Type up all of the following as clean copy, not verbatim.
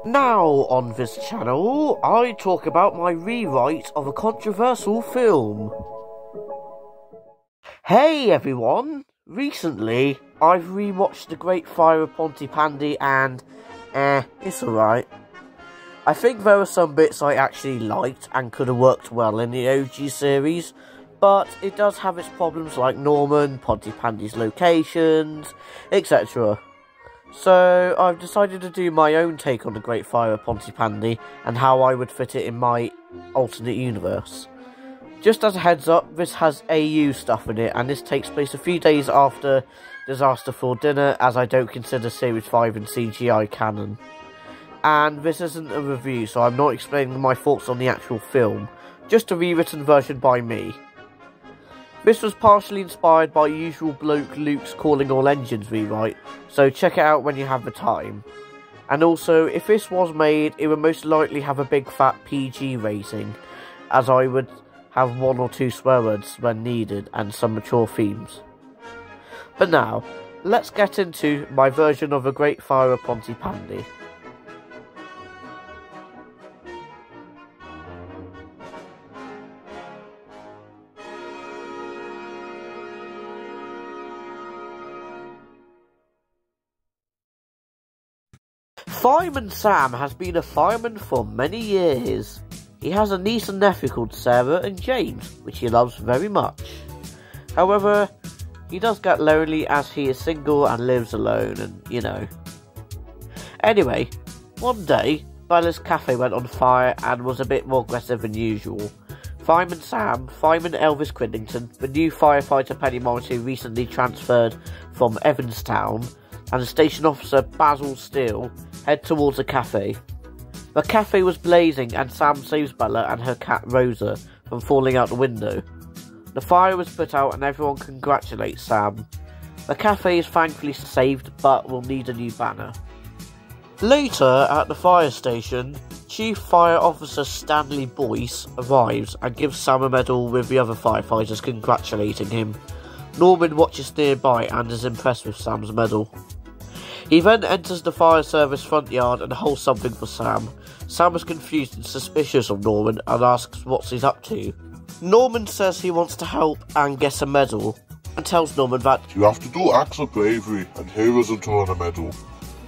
Now on this channel, I talk about my rewrite of a controversial film. Hey everyone! Recently, I've rewatched The Great Fire of Pontypandy and, it's alright. I think there were some bits I actually liked and could have worked well in the OG series, but it does have its problems like Norman, Pontypandy's locations, etc. So I've decided to do my own take on the Great Fire of Pontypandy and how I would fit it in my alternate universe. Just as a heads up, this has AU stuff in it, and this takes place a few days after Disaster for Dinner, as I don't consider Series 5 in CGI canon. And this isn't a review, so I'm not explaining my thoughts on the actual film, just a rewritten version by me. This was partially inspired by Usual Bloke Luke's Calling All Engines rewrite, so check it out when you have the time. And also, if this was made, it would most likely have a big fat PG rating, as I would have 1 or 2 swear words when needed and some mature themes. But now, let's get into my version of A Great Fire of Pontypandy. Fireman Sam has been a fireman for many years. He has a niece and nephew called Sarah and James, which he loves very much. However, he does get lonely as he is single and lives alone and, you know. Anyway, one day, Bella's cafe went on fire and was a bit more aggressive than usual. Fireman Sam, Fireman Elvis Cridlington, the new firefighter Penny Morris who recently transferred from Evanstown, and Station Officer Basil Steele head towards a cafe. The cafe was blazing and Sam saves Bella and her cat Rosa from falling out the window. The fire was put out and everyone congratulates Sam. The cafe is thankfully saved but will need a new banner. Later at the fire station, Chief Fire Officer Stanley Boyce arrives and gives Sam a medal with the other firefighters congratulating him. Norman watches nearby and is impressed with Sam's medal. He then enters the fire service front yard and holds something for Sam. Sam is confused and suspicious of Norman and asks what he's up to. Norman says he wants to help and gets a medal, and tells Norman that you have to do acts of bravery and heroism to earn a medal. It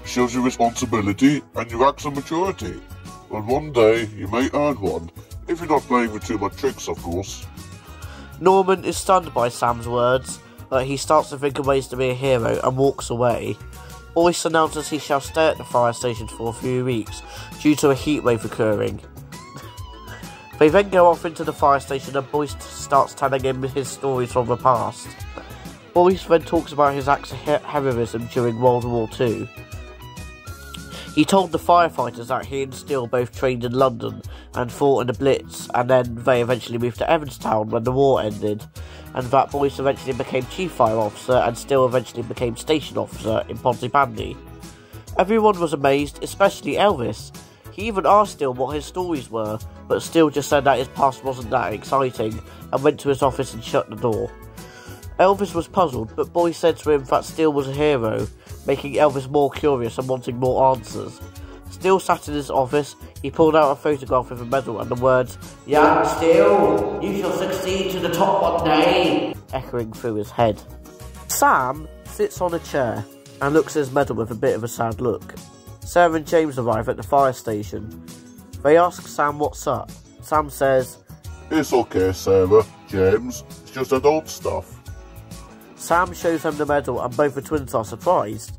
shows your responsibility and your acts of maturity. And one day you may earn one, if you're not playing with too much tricks, of course. Norman is stunned by Sam's words, but he starts to think of ways to be a hero and walks away. Boyce announces he shall stay at the fire station for a few weeks due to a heatwave occurring. They then go off into the fire station and Boyce starts telling him his stories from the past. Boyce then talks about his acts of heroism during World War II. He told the firefighters that he and Steele both trained in London and fought in the Blitz, and then they eventually moved to Evanstown when the war ended, and that Boyce eventually became Chief Fire Officer and Steele eventually became Station Officer in Pontypandy. Everyone was amazed, especially Elvis. He even asked Steele what his stories were, but Steele just said that his past wasn't that exciting and went to his office and shut the door. Elvis was puzzled, but Boyce said to him that Steele was a hero, making Elvis more curious and wanting more answers. Steele sat in his office. He pulled out a photograph with a medal and the words, "Young Steele, you shall succeed to the top one day," echoing through his head. Sam sits on a chair and looks at his medal with a bit of a sad look. Sarah and James arrive at the fire station. They ask Sam what's up. Sam says, "It's okay, Sarah, James, it's just adult stuff." Sam shows them the medal and both the twins are surprised.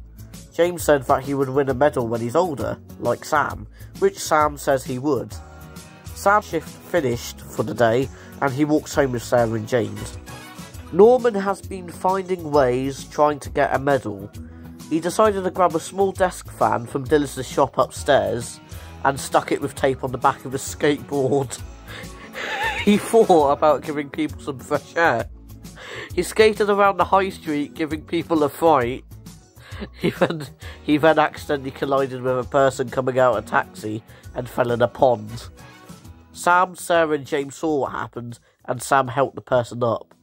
James said that he would win a medal when he's older, like Sam, which Sam says he would. Sam's shift finished for the day and he walks home with Sarah and James. Norman has been finding ways trying to get a medal. He decided to grab a small desk fan from Dillis' shop upstairs and stuck it with tape on the back of his skateboard. He thought about giving people some fresh air. He skated around the high street giving people a fright. He then accidentally collided with a person coming out of a taxi and fell in a pond. Sam, Sarah and James saw what happened and Sam helped the person up.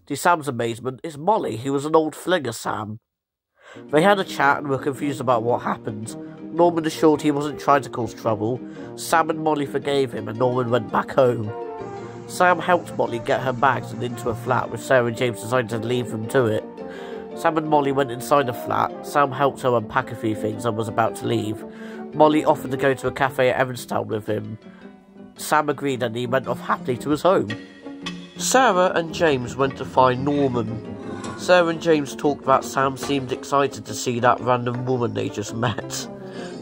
To Sam's amazement, it's Molly, who was an old fling of Sam. They had a chat and were confused about what happened. Norman assured he wasn't trying to cause trouble. Sam and Molly forgave him and Norman went back home. Sam helped Molly get her bags and into a flat, with Sarah and James decided to leave them to it. Sam and Molly went inside the flat. Sam helped her unpack a few things and was about to leave. Molly offered to go to a cafe at Evanstown with him. Sam agreed and he went off happily to his home. Sarah and James went to find Norman. Sarah and James talked about Sam seemed excited to see that random woman they just met.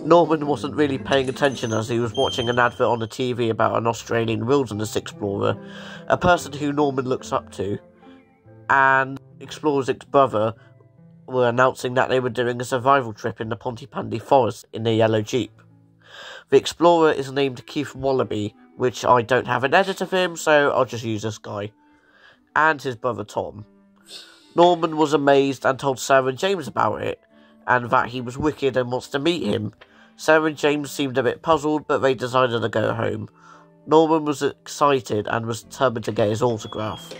Norman wasn't really paying attention as he was watching an advert on the TV about an Australian wilderness explorer, a person who Norman looks up to, and Explorer's ex-brother were announcing that they were doing a survival trip in the Pontypandy forest in a yellow Jeep. The explorer is named Keith Wallaby, which I don't have an edit of him, so I'll just use this guy, and his brother Tom. Norman was amazed and told Sarah and James about it, and that he was wicked and wants to meet him. Sarah and James seemed a bit puzzled, but they decided to go home. Norman was excited and was determined to get his autograph.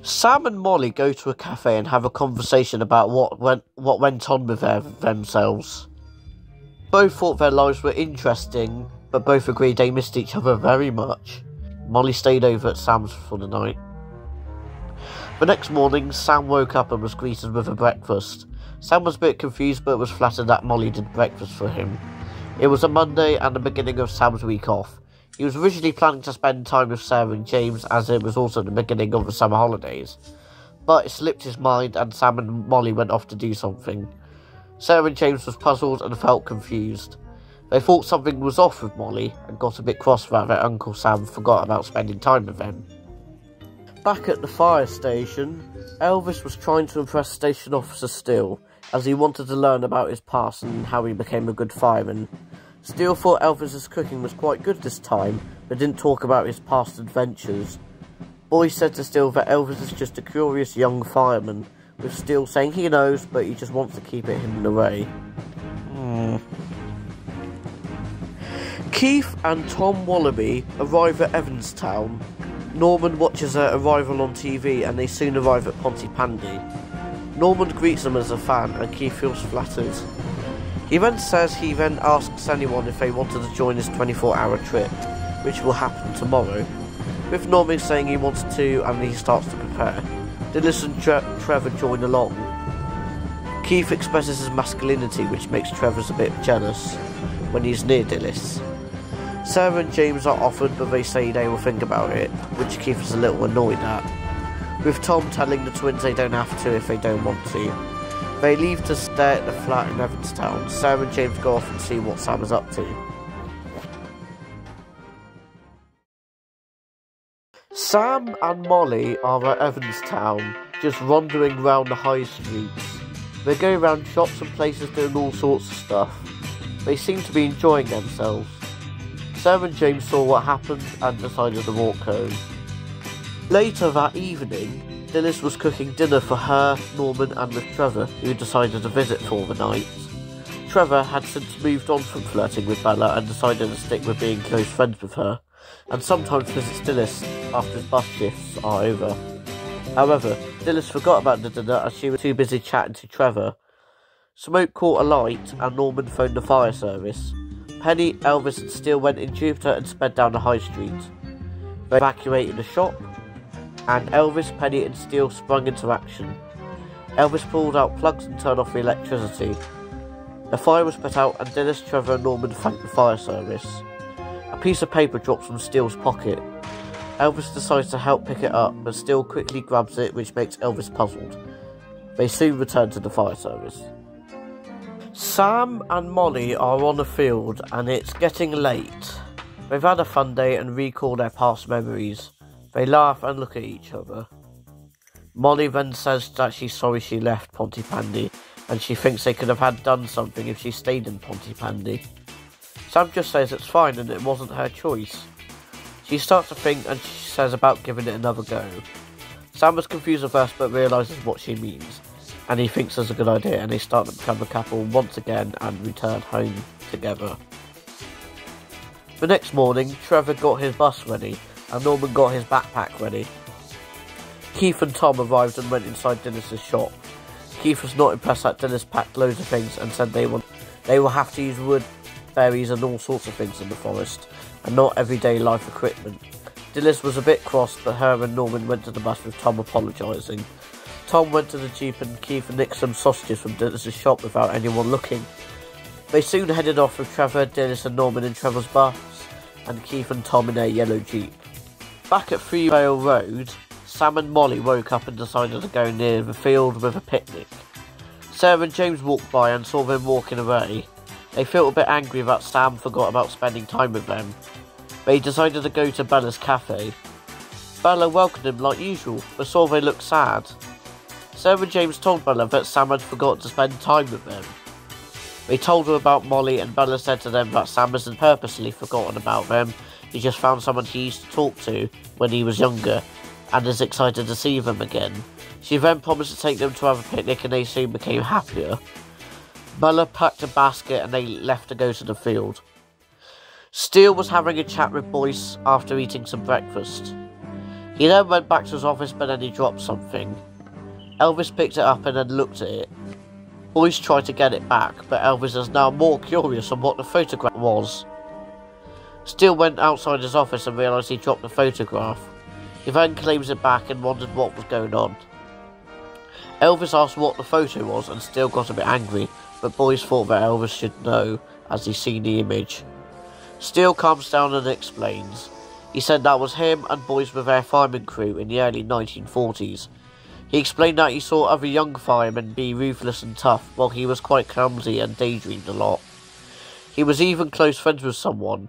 Sam and Molly go to a cafe and have a conversation about what went on with themselves. Both thought their lives were interesting, but both agreed they missed each other very much. Molly stayed over at Sam's for the night. The next morning, Sam woke up and was greeted with a breakfast. Sam was a bit confused but was flattered that Molly did breakfast for him. It was a Monday and the beginning of Sam's week off. He was originally planning to spend time with Sarah and James as it was also the beginning of the summer holidays. But it slipped his mind and Sam and Molly went off to do something. Sarah and James was puzzled and felt confused. They thought something was off with Molly and got a bit cross that their Uncle Sam forgot about spending time with them. Back at the fire station, Elvis was trying to impress Station Officer Steele, as he wanted to learn about his past and how he became a good fireman. Steele thought Elvis's cooking was quite good this time, but didn't talk about his past adventures. Boy said to Steele that Elvis is just a curious young fireman, with Steele saying he knows, but he just wants to keep it hidden away. Keith and Tom Wallaby arrive at Evanstown. Norman watches their arrival on TV and they soon arrive at Pontypandy. Norman greets them as a fan and Keith feels flattered. He then says he then asks anyone if they wanted to join his 24-hour trip, which will happen tomorrow. With Norman saying he wants to and he starts to prepare, Dillis and Trevor join along. Keith expresses his masculinity, which makes Trevor a bit jealous when he's near Dillis. Sarah and James are offered, but they say they will think about it, which Keith is a little annoyed at, with Tom telling the twins they don't have to if they don't want to. They leave to stay at the flat in Evanstown. Sarah and James go off and see what Sam is up to. Sam and Molly are at Evanstown, just wandering around the high streets. They go around shops and places doing all sorts of stuff. They seem to be enjoying themselves. Sarah and James saw what happened and decided to walk home. Later that evening, Dillis was cooking dinner for her, Norman and with Trevor, who decided to visit for the night. Trevor had since moved on from flirting with Bella and decided to stick with being close friends with her, and sometimes visits Dillis after his bus shifts are over. However, Dillis forgot about the dinner as she was too busy chatting to Trevor. Smoke caught alight and Norman phoned the fire service. Penny, Elvis and Steele went in Jupiter and sped down the high street. They evacuated the shop, and Elvis, Penny and Steele sprung into action. Elvis pulled out plugs and turned off the electricity. The fire was put out and Dillis, Trevor and Norman thanked the fire service. A piece of paper drops from Steele's pocket. Elvis decides to help pick it up, but Steele quickly grabs it, which makes Elvis puzzled. They soon return to the fire service. Sam and Molly are on a field and it's getting late. They've had a fun day and recall their past memories. They laugh and look at each other. Molly then says that she's sorry she left Pontypandy and she thinks they could have done something if she stayed in Pontypandy. Sam just says it's fine and it wasn't her choice. She starts to think and she says about giving it another go. Sam is confused at first but realises what she means, and he thinks it's a good idea and they start to become a couple once again and return home together. The next morning, Trevor got his bus ready and Norman got his backpack ready. Keith and Tom arrived and went inside Dennis's shop. Keith was not impressed that Dillis packed loads of things and said they will have to use wood, berries and all sorts of things in the forest, and not everyday life equipment. Dillis was a bit cross, but her and Norman went to the bus with Tom apologising. Tom went to the Jeep and Keith nicked some sausages from Dillis' shop without anyone looking. They soon headed off with Trevor, Dillis and Norman in Trevor's bus, and Keith and Tom in their yellow Jeep. Back at Three Rail Road, Sam and Molly woke up and decided to go near the field with a picnic. Sarah and James walked by and saw them walking away. They felt a bit angry that Sam forgot about spending time with them. They decided to go to Bella's cafe. Bella welcomed them like usual, but saw they looked sad. Sarah and James told Bella that Sam had forgotten to spend time with them. They told her about Molly, and Bella said to them that Sam hasn't purposely forgotten about them. He just found someone he used to talk to when he was younger, and is excited to see them again. She then promised to take them to have a picnic, and they soon became happier. Bella packed a basket and they left to go to the field. Steele was having a chat with Boyce after eating some breakfast. He then went back to his office, but then he dropped something. Elvis picked it up and then looked at it. Boyce tried to get it back, but Elvis is now more curious on what the photograph was. Steele went outside his office and realised he dropped the photograph. He then claims it back and wondered what was going on. Elvis asked what the photo was and Steele got a bit angry, but Boyce thought that Elvis should know as he seen the image. Steele calms down and explains. He said that was him and Boyce with their fireman crew in the early 1940s. He explained that he saw other young firemen be ruthless and tough, while he was quite clumsy and daydreamed a lot. He was even close friends with someone,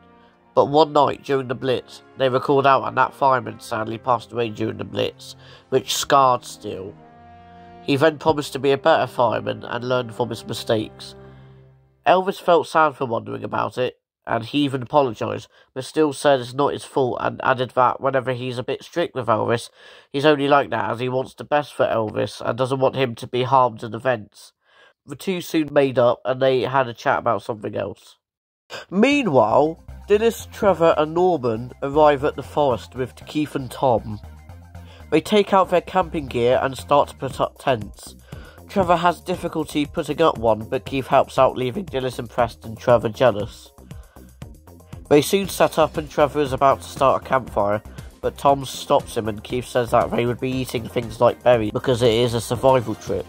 but one night during the Blitz, they were called out and that fireman sadly passed away during the Blitz, which scarred Steele. He then promised to be a better fireman and learn from his mistakes. Elvis felt sad for wondering about it, and he even apologised, but still said it's not his fault and added that whenever he's a bit strict with Elvis, he's only like that as he wants the best for Elvis and doesn't want him to be harmed in events. The two soon made up and they had a chat about something else. Meanwhile, Dillis, Trevor and Norman arrive at the forest with Keith and Tom. They take out their camping gear and start to put up tents. Trevor has difficulty putting up one, but Keith helps out, leaving Dillis impressed and Trevor jealous. They soon set up and Trevor is about to start a campfire, but Tom stops him and Keith says that they would be eating things like berries because it is a survival trip.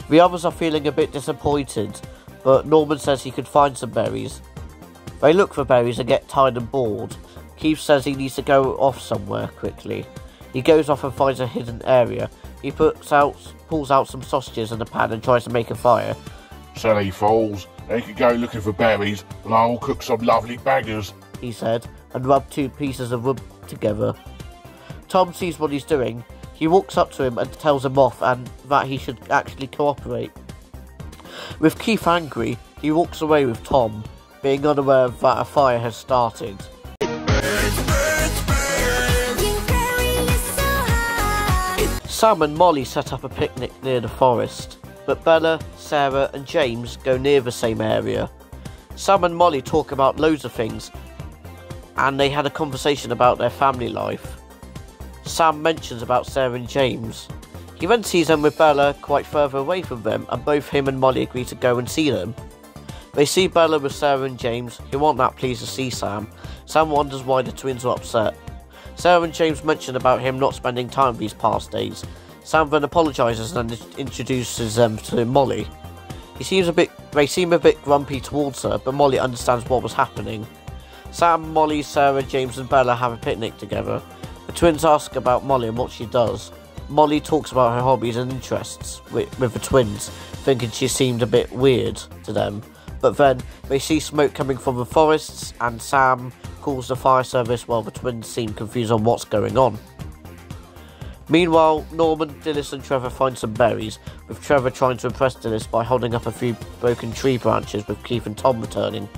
The others are feeling a bit disappointed, but Norman says he could find some berries. They look for berries and get tired and bored. Keith says he needs to go off somewhere quickly. He goes off and finds a hidden area. He pulls out some sausages in a pan and tries to make a fire. Silly fools, they can go looking for berries, and I'll cook some lovely bangers, he said, and rubbed two pieces of wood together. Tom sees what he's doing. He walks up to him and tells him off and that he should actually cooperate. With Keith angry, he walks away with Tom, being unaware that a fire has started. Sam and Molly set up a picnic near the forest, but Bella, Sarah and James go near the same area. Sam and Molly talk about loads of things, and they had a conversation about their family life. Sam mentions about Sarah and James. He then sees them with Bella quite further away from them, and both him and Molly agree to go and see them. They see Bella with Sarah and James, who aren't that pleased to see Sam. Sam wonders why the twins are upset. Sarah and James mention about him not spending time these past days. Sam then apologises and introduces them to Molly. They seem a bit grumpy towards her, but Molly understands what was happening. Sam, Molly, Sarah, James and Bella have a picnic together. The twins ask about Molly and what she does. Molly talks about her hobbies and interests with the twins, thinking she seemed a bit weird to them. But then they see smoke coming from the forests and Sam calls the fire service while the twins seem confused on what's going on. Meanwhile, Norman, Dillis and Trevor find some berries, with Trevor trying to impress Dillis by holding up a few broken tree branches with Keith and Tom returning.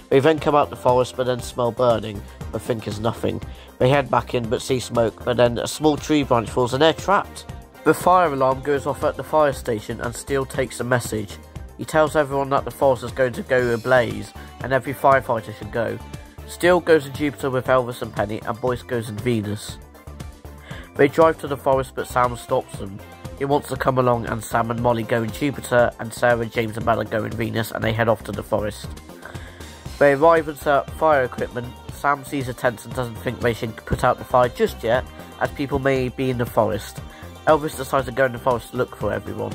They then come out the forest but then smell burning, but think it's nothing. They head back in but see smoke, but then a small tree branch falls and they're trapped. The fire alarm goes off at the fire station and Steele takes a message. He tells everyone that the forest is going to go ablaze and every firefighter should go. Steele goes to Jupiter with Elvis and Penny and Boyce goes in Venus. They drive to the forest but Sam stops them. He wants to come along, and Sam and Molly go in Jupiter, and Sarah, James and Bella go in Venus, and they head off to the forest. They arrive and set up fire equipment. Sam sees the tents and doesn't think they should put out the fire just yet, as people may be in the forest. Elvis decides to go in the forest to look for everyone.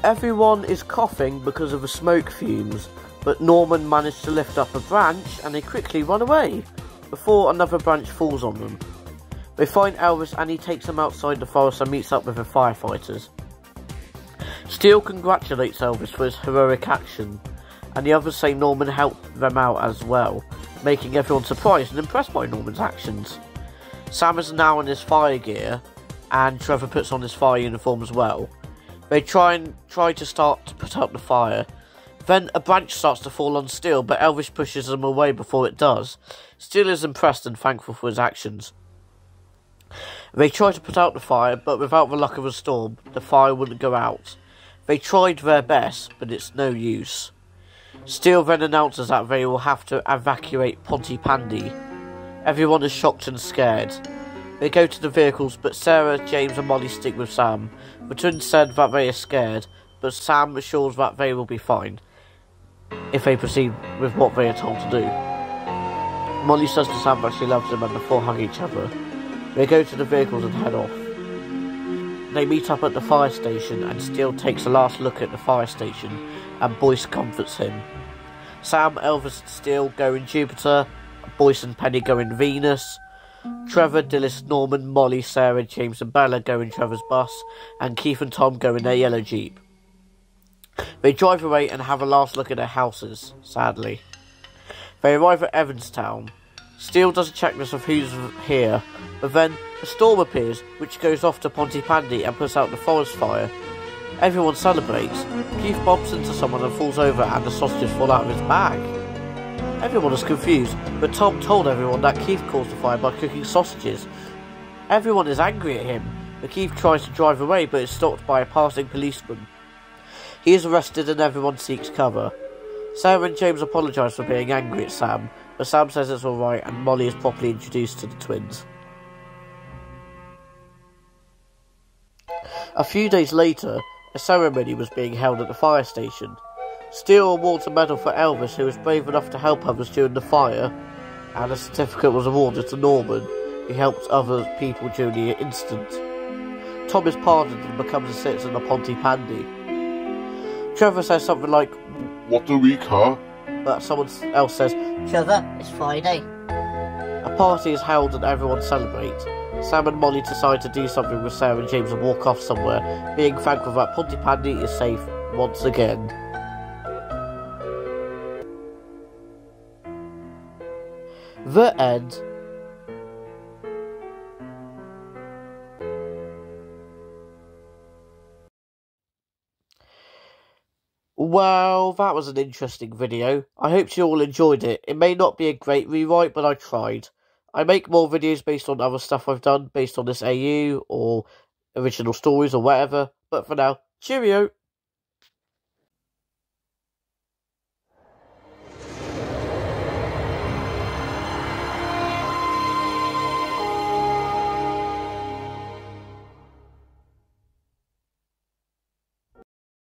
Everyone is coughing because of the smoke fumes, but Norman managed to lift up a branch and they quickly run away, before another branch falls on them. They find Elvis and he takes them outside the forest and meets up with the firefighters. Steele congratulates Elvis for his heroic action, and the others say Norman helped them out as well, making everyone surprised and impressed by Norman's actions. Sam is now in his fire gear, and Trevor puts on his fire uniform as well. They try to start to put out the fire. Then a branch starts to fall on Steele, but Elvis pushes them away before it does. Steele is impressed and thankful for his actions. They try to put out the fire, but without the luck of a storm, the fire wouldn't go out. They tried their best, but it's no use. Steele then announces that they will have to evacuate Pontypandy. Everyone is shocked and scared. They go to the vehicles, but Sarah, James and Molly stick with Sam. The twins said that they are scared, but Sam assures that they will be fine if they proceed with what they are told to do. Molly says to Sam that she loves him and the four hug each other. They go to the vehicles and head off. They meet up at the fire station and Steele takes a last look at the fire station and Boyce comforts him. Sam, Elvis and Steele go in Jupiter, Boyce and Penny go in Venus. Trevor, Dillis, Norman, Molly, Sarah, James and Bella go in Trevor's bus, and Keith and Tom go in their yellow Jeep. They drive away and have a last look at their houses, sadly. They arrive at Evanstown. Steele does a checklist of who's here, but then a storm appears, which goes off to Pontypandy and puts out the forest fire. Everyone celebrates. Keith bumps into someone and falls over, and the sausages fall out of his bag. Everyone is confused, but Tom told everyone that Keith caused the fire by cooking sausages. Everyone is angry at him, but Keith tries to drive away but is stopped by a passing policeman. He is arrested and everyone seeks cover. Sarah and James apologise for being angry at Sam, but Sam says it's alright and Molly is properly introduced to the twins. A few days later, a ceremony was being held at the fire station. Steele awards a medal for Elvis, who was brave enough to help others during the fire, and a certificate was awarded to Norman, who helped other people during the incident. Tom is pardoned and becomes a citizen of Pontypandy. Trevor says something like, "What a week, huh?" But someone else says, Trevor, it's Friday. A party is held and everyone celebrates. Sam and Molly decide to do something with Sarah and James and walk off somewhere, being thankful that Pontypandy is safe once again. The end. Well, that was an interesting video. I hope you all enjoyed it. It may not be a great rewrite, but I tried. I make more videos based on other stuff I've done, based on this AU, or original stories, or whatever. But for now, cheerio!